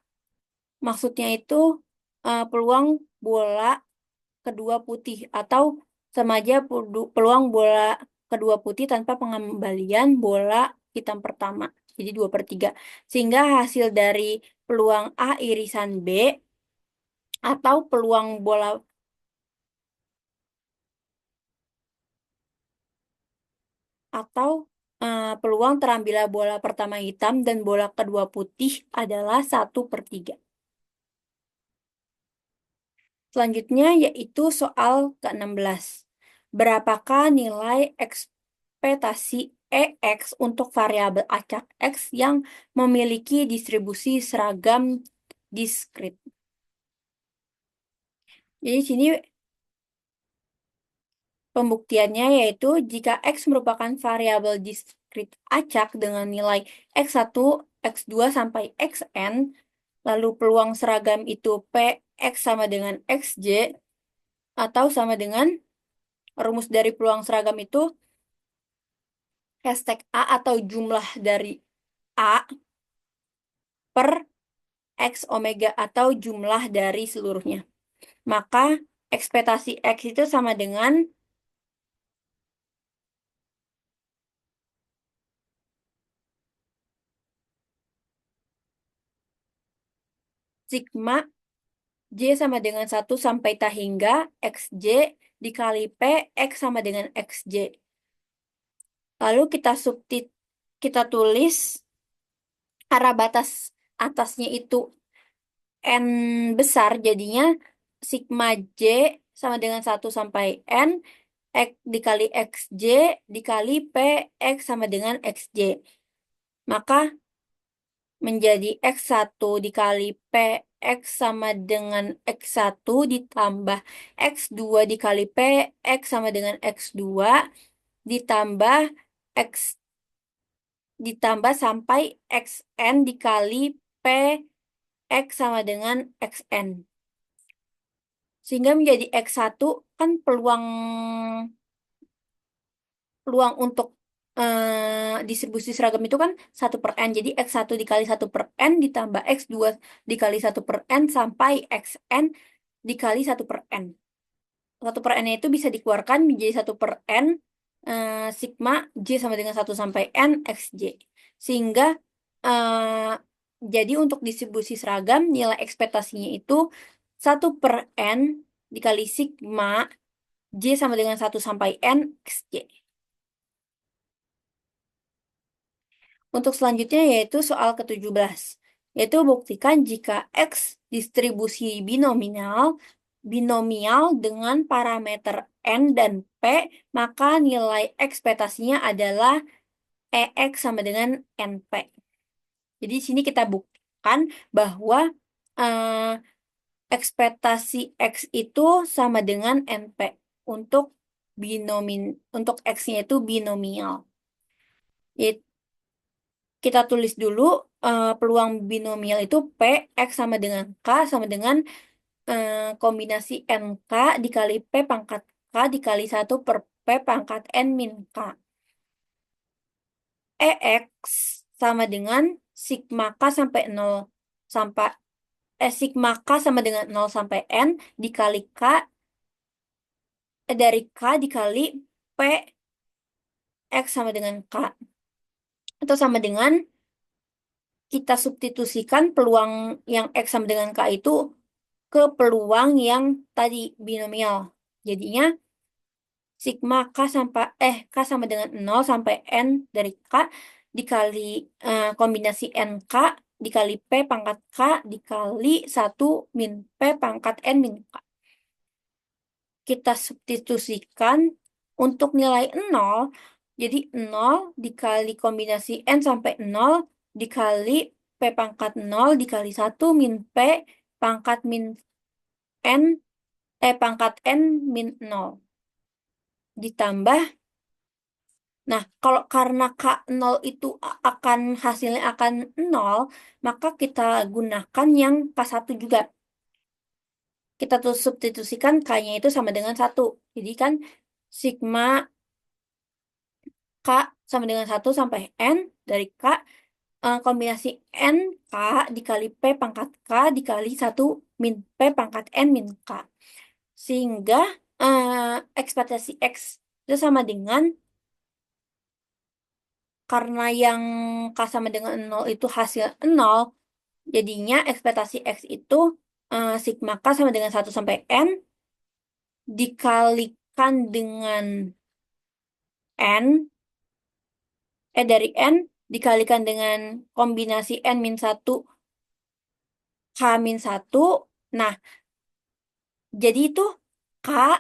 Maksudnya itu peluang bola kedua putih atau sama aja peluang bola kedua putih tanpa pengembalian bola hitam pertama. Jadi 2/3. Sehingga hasil dari peluang A irisan B atau peluang bola atau peluang terambilnya bola pertama hitam dan bola kedua putih adalah 1/3. Selanjutnya yaitu soal ke-16. Berapakah nilai ekspektasi EX untuk variabel acak X yang memiliki distribusi seragam diskrit? Jadi sini pembuktiannya yaitu jika X merupakan variabel diskrit acak dengan nilai X1, X2 sampai Xn, lalu peluang seragam itu Px sama dengan Xj atau sama dengan rumus dari peluang seragam itu hashtag A atau jumlah dari A per X omega atau jumlah dari seluruhnya. Maka ekspektasi X itu sama dengan sigma J sama dengan 1 sampai XJ dikali P X sama dengan XJ. Lalu kita tulis arah batas atasnya itu N besar, jadinya sigma J sama dengan 1 sampai N X dikali XJ dikali P X sama dengan XJ. Maka menjadi X1 dikali P X sama dengan X1 ditambah X2 dikali P X sama dengan X2 ditambah X ditambah sampai XN dikali P X sama dengan XN. Sehingga menjadi X1 kan peluang untuk distribusi seragam itu kan 1/n. Jadi X1 dikali 1/n ditambah X2 dikali 1/n sampai XN dikali 1/n. 1/n itu bisa dikeluarkan menjadi 1/n sigma J sama dengan 1 sampai N XJ. Sehingga eh, jadi untuk distribusi seragam nilai ekspektasinya itu 1/n dikali sigma J sama dengan 1 sampai N XJ. Untuk selanjutnya yaitu soal ke-17, yaitu buktikan jika X distribusi binomial dengan parameter N dan P, maka nilai ekspektasinya adalah EX sama dengan NP. Jadi di sini kita buktikan bahwa eh, ekspektasi X itu sama dengan NP untuk untuk X-nya itu binomial. Kita tulis dulu peluang binomial itu P, X sama dengan K sama dengan kombinasi NK dikali P pangkat K dikali 1/P pangkat N min K. EX sama dengan sigma K sampai 0 sampai sigma K sama dengan 0 sampai N dikali K dari K dikali P X sama dengan K. Atau sama dengan kita substitusikan peluang yang X sama dengan K itu ke peluang yang tadi binomial. Jadinya sigma K sama dengan 0 sampai N dari K dikali kombinasi NK dikali P pangkat K dikali 1 min P pangkat N min K. Kita substitusikan untuk nilai 0, jadi 0 dikali kombinasi N sampai 0 dikali P pangkat 0 dikali 1 min P pangkat min N, pangkat N min 0. Ditambah, nah kalau karena K0 itu hasilnya akan 0, maka kita gunakan yang K1 juga. Kita tuh substitusikan K-nya itu sama dengan 1. Jadi kan sigma K sama dengan 1 sampai N dari K, kombinasi N K dikali P pangkat K dikali 1 min P pangkat N min K. Sehingga ekspektasi X itu sama dengan, karena yang K sama dengan 0 itu hasil 0, jadinya ekspektasi X itu sigma K sama dengan 1 sampai N dikalikan dengan N, dari N dikalikan dengan kombinasi N min 1 K min 1. Nah, jadi itu K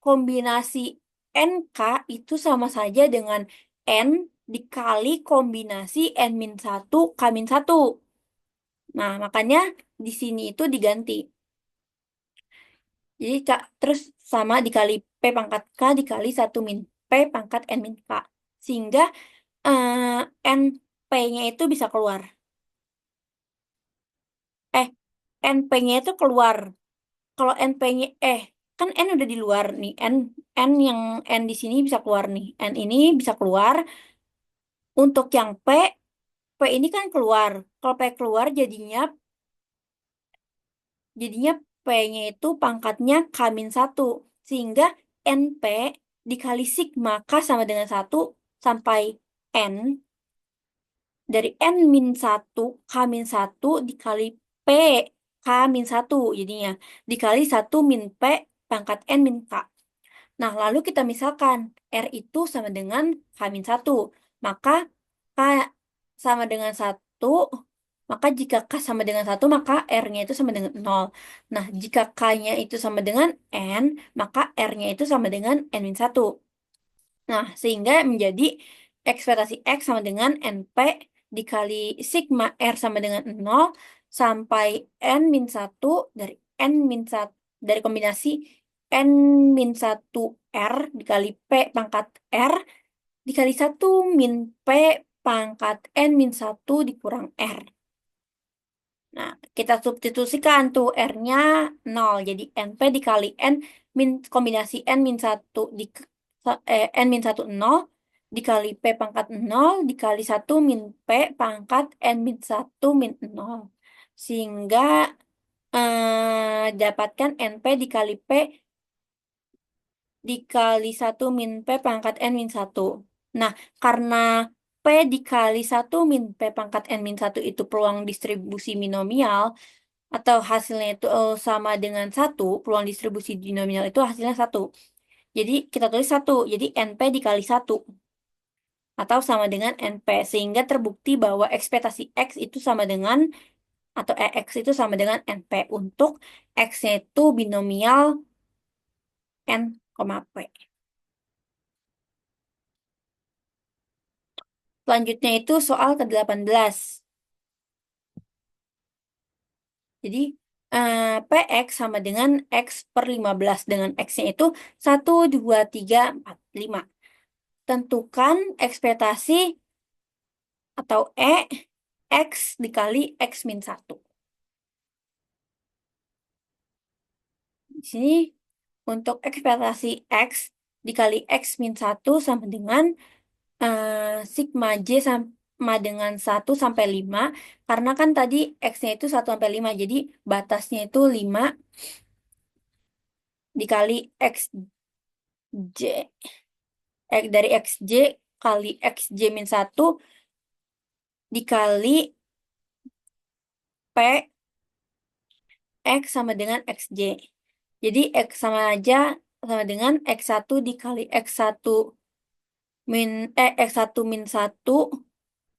kombinasi NK itu sama saja dengan N dikali kombinasi N min 1 K min 1. Nah, makanya di sini itu diganti. Jadi Kak, terus sama dikali P pangkat K dikali 1 min P pangkat N min K. Sehingga NP-nya itu bisa keluar. Eh, NP-nya itu keluar. Kalau NP-nya, kan N udah di luar nih. N yang N di sini bisa keluar nih. N ini bisa keluar. Untuk yang P ini kan keluar. Kalau P keluar jadinya P-nya itu pangkatnya K-1. Sehingga NP dikali sigma K sama dengan 1 sampai N. Dari N-1, K-1 dikali P K-1 jadinya. Dikali 1 min P pangkat N min K. Nah, lalu kita misalkan R itu sama dengan K-1. Maka K sama dengan 1, maka jika K sama dengan 1, maka R-nya itu sama dengan 0. Nah, jika K-nya itu sama dengan N, maka R-nya itu sama dengan N-1. Nah, sehingga menjadi ekspektasi X sama dengan NP dikali sigma R sama dengan 0 sampai N-1 dari N-1 dari kombinasi N-1 R dikali P pangkat R dikali 1 min P pangkat N-1 dikurang R. Nah, kita substitusikan tuh R-nya 0. Jadi NP dikali N min kombinasi N-1 N-1 0 dikali P pangkat 0 dikali 1 min P pangkat N-1 min 0. Sehingga dapatkan NP dikali P dikali 1 min P pangkat N min 1. Nah, karena P dikali 1 min P pangkat N min 1 itu peluang distribusi binomial, atau hasilnya itu sama dengan 1, peluang distribusi binomial itu hasilnya 1. Jadi kita tulis 1, jadi NP dikali 1. Atau sama dengan NP. Sehingga terbukti bahwa ekspektasi X itu sama dengan, atau EX itu sama dengan NP untuk X-nya itu binomial N, P. Selanjutnya itu soal ke-18. Jadi PX sama dengan X per 15 dengan X-nya itu 1, 2, 3, 4, 5. Tentukan ekspektasi atau X dikali X min 1. Di sini untuk ekspektasi X dikali X min 1 sama dengan sigma J sama dengan 1 sampai 5. Karena kan tadi X-nya itu 1 sampai 5. Jadi batasnya itu 5 dikali XJ. Dari XJ kali XJ min 1 dikali P X sama dengan XJ. Jadi X sama aja sama dengan X1 dikali X1 X1 min 1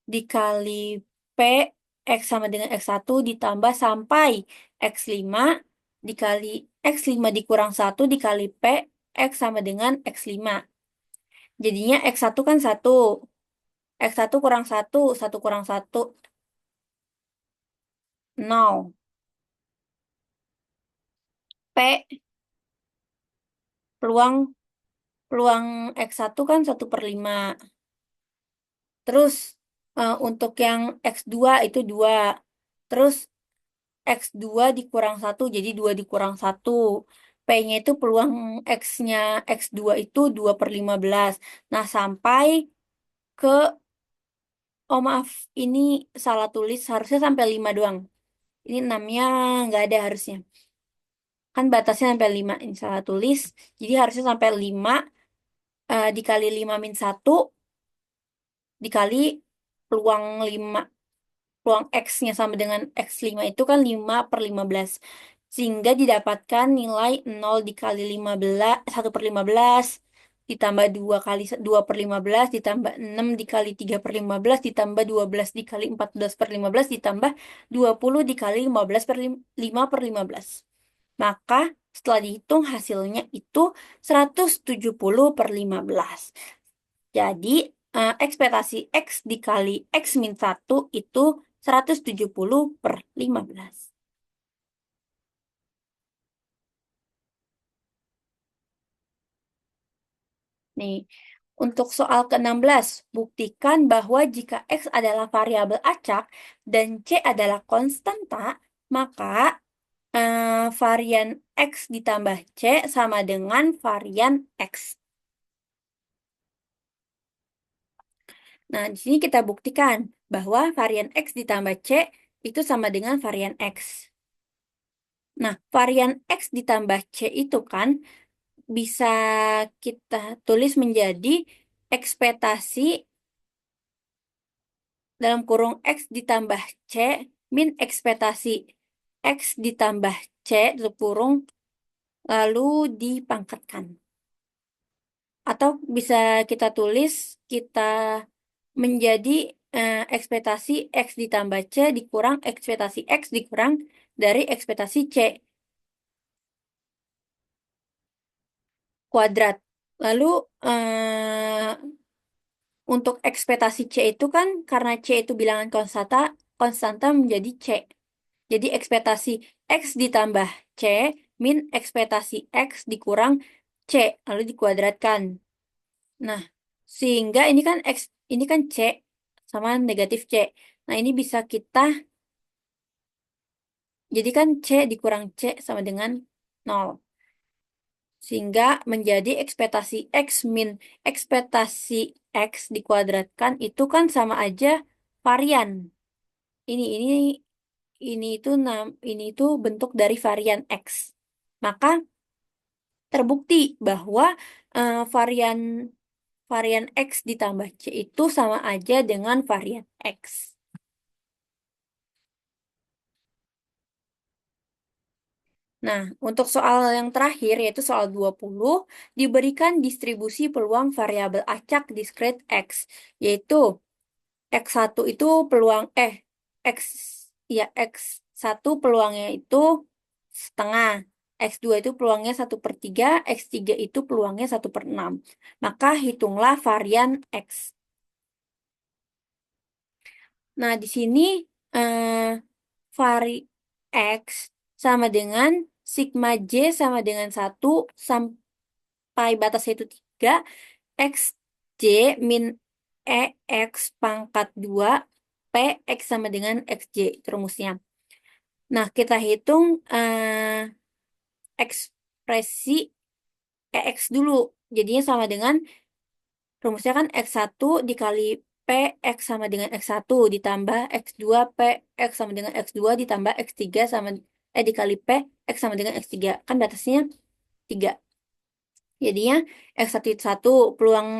dikali P, X sama dengan X1 ditambah sampai X5 dikali X5 dikurang 1 dikali P, X sama dengan X5. Jadinya X1 kan 1. X1 kurang 1, 1 kurang 1, 0. P, peluang peluang X1 kan 1/5. Terus untuk yang X2 itu 2. Terus X2 dikurang 1 jadi 2 dikurang 1. P-nya itu peluang X-nya X2 itu 2/15. Nah, sampai ke, oh maaf, ini salah tulis, harusnya sampai 5 doang. Ini 6-nya nggak ada harusnya. Kan batasnya sampai 5, ini salah tulis. Jadi harusnya sampai 5 dikali 5 min 1 dikali peluang 5. Peluang X-nya sama dengan X5 itu kan 5/15. Sehingga didapatkan nilai 0 dikali 15, 1/15, ditambah 2 kali 2/15, ditambah 6 dikali 3/15, ditambah 12 dikali 14/15, ditambah 20 dikali 5/15. Maka setelah dihitung hasilnya itu 170/15. Jadi, ekspektasi X dikali X min 1 itu 170/15. Nih, untuk soal ke-16, buktikan bahwa jika X adalah variabel acak dan C adalah konstanta, maka varian X ditambah C sama dengan varian X. Nah, di sini kita buktikan bahwa varian X ditambah C itu sama dengan varian X. Nah, varian X ditambah C itu kan bisa kita tulis menjadi ekspektasi dalam kurung X ditambah C min ekspektasi X ditambah C tutup kurung lalu dipangkatkan. Atau bisa kita tulis kita menjadi ekspektasi X ditambah C dikurang ekspektasi X dikurang dari ekspektasi C kuadrat. Lalu untuk ekspektasi C itu kan karena C itu bilangan konstanta, konstanta menjadi C. Jadi ekspektasi X ditambah C min ekspektasi X dikurang C lalu dikuadratkan. Nah, sehingga ini kan C sama negatif C. Nah, ini bisa kita jadikan C dikurang C sama dengan 0. Sehingga menjadi ekspektasi X min ekspektasi X dikuadratkan itu kan sama aja varian. Ini ini ini itu bentuk dari varian X. Maka terbukti bahwa varian varian X ditambah C itu sama aja dengan varian X. Nah, untuk soal yang terakhir yaitu soal 20, diberikan distribusi peluang variabel acak diskrit X, yaitu X1 itu peluang X ya X1 peluangnya itu setengah, X2 itu peluangnya 1/3, X3 itu peluangnya 1/6. Maka hitunglah varian X. Nah, di sini vari X sama dengan sigma J sama dengan 1 sampai batasnya itu 3, XJ min EX pangkat 2, P X sama dengan XJ, itu rumusnya. Nah, kita hitung ekspresi EX dulu. Jadinya sama dengan rumusnya kan X1 dikali P X sama dengan X1 ditambah X2 P X sama dengan X2 ditambah X3 sama dikali P X sama dengan X3. Kan batasnya 3. Jadinya X1 itu 1, peluang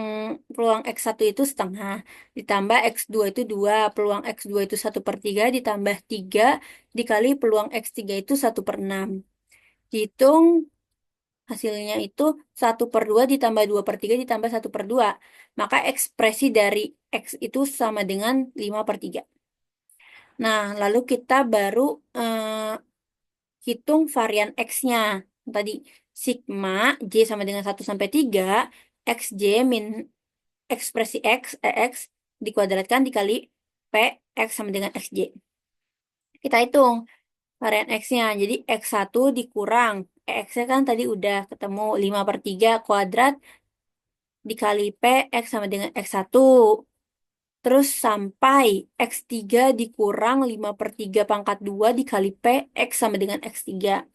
peluang X1 itu setengah, ditambah X2 itu 2, peluang X2 itu 1/3, ditambah 3, dikali peluang X3 itu 1/6. Dihitung hasilnya itu 1/2 ditambah 2/3 ditambah 1/2. Maka ekspresi dari X itu sama dengan 5/3. Nah, lalu kita baru hitung varian X-nya. Tadi sigma J sama dengan 1 sampai 3, XJ min ekspresi X, EX, dikuadratkan dikali P, X sama dengan XJ. Kita hitung varian X-nya. Jadi X1 dikurang. EX-nya kan tadi udah ketemu 5/3 kuadrat dikali P, X sama dengan X1. Terus sampai X3 dikurang 5/3 pangkat 2 dikali P, X sama dengan X3.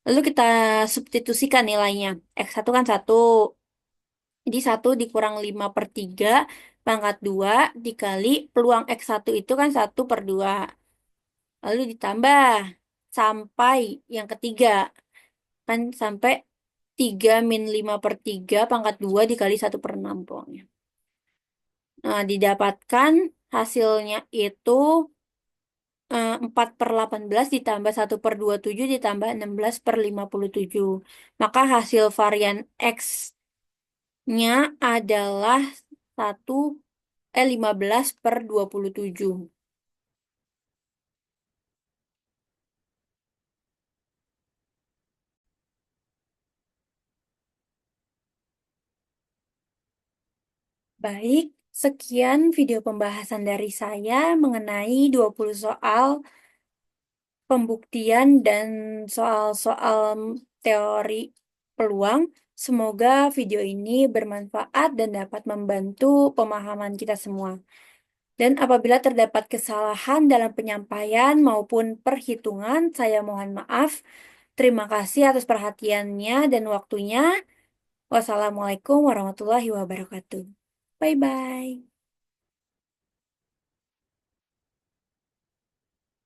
Lalu kita substitusikan nilainya. X1 kan 1. Jadi 1 dikurang 5/3 pangkat 2 dikali peluang X1 itu kan 1/2. Lalu ditambah sampai yang ketiga. Kan sampai 3 min 5/3 pangkat 2 dikali 1/6 peluangnya. Nah, didapatkan hasilnya itu 4/18 ditambah 1/27 ditambah 16/57. Maka hasil varian X-nya adalah 15/27. Baik, sekian video pembahasan dari saya mengenai 20 soal pembuktian dan soal-soal teori peluang. Semoga video ini bermanfaat dan dapat membantu pemahaman kita semua. Dan apabila terdapat kesalahan dalam penyampaian maupun perhitungan, saya mohon maaf. Terima kasih atas perhatiannya dan waktunya. Wassalamualaikum warahmatullahi wabarakatuh. Bye-bye.